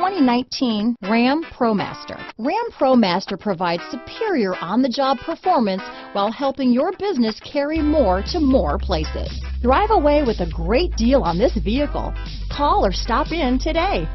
2019 Ram ProMaster. Ram ProMaster provides superior on-the-job performance while helping your business carry more to more places. Drive away with a great deal on this vehicle. Call or stop in today.